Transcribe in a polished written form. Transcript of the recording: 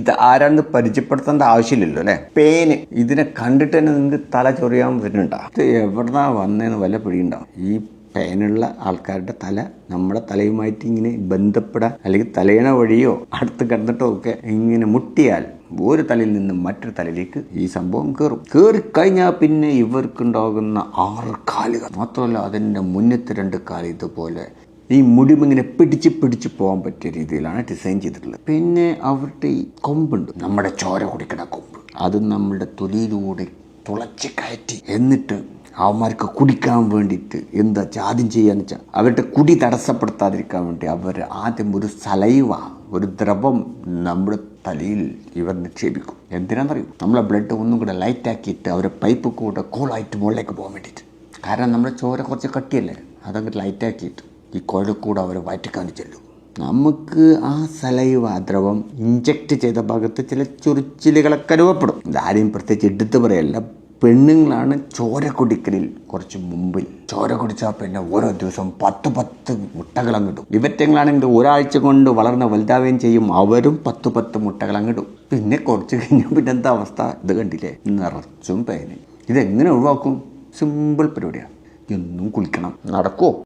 ഇത് ആരാണെന്ന് പരിചയപ്പെടുത്തേണ്ട ആവശ്യമില്ലല്ലോ അല്ലെ. പേന് ഇതിനെ കണ്ടിട്ട് തന്നെ നിങ്ങൾക്ക് തല ചൊറിയാൻ വരുന്നുണ്ടോ? ഇത് എവിടുന്നാ വന്നതെന്ന് വല്ല പിടിയുണ്ടാവും. ഈ പേനുള്ള ആൾക്കാരുടെ തല നമ്മുടെ തലയുമായിട്ട് ഇങ്ങനെ ബന്ധപ്പെടാൻ അല്ലെങ്കിൽ തലയണ വഴിയോ അടുത്ത് കിടന്നിട്ടോ ഒക്കെ ഇങ്ങനെ മുട്ടിയാൽ ഒരു തലയിൽ നിന്ന് മറ്റൊരു തലയിലേക്ക് ഈ സംഭവം കയറിക്കഴിഞ്ഞാൽ പിന്നെ ഇവർക്കുണ്ടാകുന്ന 6 കാലുകൾ മാത്രമല്ല, അതിൻ്റെ മുന്നത്തെ 2 കാല് ഇതുപോലെ ഈ മുടിമിങ്ങനെ പിടിച്ച് പോകാൻ പറ്റിയ രീതിയിലാണ് ഡിസൈൻ ചെയ്തിട്ടുള്ളത്. പിന്നെ അവരുടെ ഈ കൊമ്പുണ്ട്, നമ്മുടെ ചോര കുടിക്കുന്ന കൊമ്പ്, അത് നമ്മുടെ തൊലിയിലൂടെ തുളച്ച് കയറ്റി എന്നിട്ട് അവന്മാർക്ക് കുടിക്കാൻ വേണ്ടിയിട്ട് എന്താ ആദ്യം ചെയ്യാന്ന് വെച്ചാൽ അവരുടെ കുടി തടസ്സപ്പെടുത്താതിരിക്കാൻ വേണ്ടി അവർ ആദ്യം ഒരു സലൈവ, ഒരു ദ്രവം നമ്മുടെ തലയിൽ ഇവർ നിക്ഷേപിക്കും. എന്തിനാണെന്നറിയും? നമ്മളെ ബ്ലഡ് ഒന്നും കൂടെ ലൈറ്റാക്കിയിട്ട് അവരെ പൈപ്പ് കൂടെ കൂളായിട്ട് മുകളിലേക്ക് പോകാൻ വേണ്ടിയിട്ട്. കാരണം നമ്മുടെ ചോര കുറച്ച് കട്ടിയല്ലേ, അതങ്ങോട്ട് ലൈറ്റാക്കിയിട്ട് ഈ കുഴൽ കൂടെ അവരെ വയറ്റിക്കാൻ ചെല്ലും. നമുക്ക് ആ സലൈവ ദ്രവം ഇഞ്ചക്ട് ചെയ്ത ഭാഗത്ത് ചില ചൊറിച്ചിലുകളൊക്കെ അനുഭവപ്പെടും. ഇതാരെയും പ്രത്യേകിച്ച് എടുത്ത് പറയല്ല, പെണ്ണുങ്ങളാണ് ചോര കുടിക്കലിൽ കുറച്ച് മുമ്പിൽ. ചോര കുടിച്ചാൽ പിന്നെ ഓരോ ദിവസവും 10 മുട്ടകൾ അങ്ങിടും. ഇവറ്റങ്ങളാണെങ്കിൽ ഒരാഴ്ച കൊണ്ട് വളർന്ന് വലുതാവുകയും ചെയ്യും. അവരും 10 മുട്ടകൾ അങ്ങിടും. പിന്നെ കുറച്ച് കഴിഞ്ഞാൽ പിന്നെ എന്താ അവസ്ഥ? ഇത് കണ്ടില്ലേ, നിറച്ചും പേന്. ഇതെങ്ങനെ ഒഴിവാക്കും? സിമ്പിൾ പരിപാടിയാണ്. എന്നും കുളിക്കണം. നടക്കുമോ?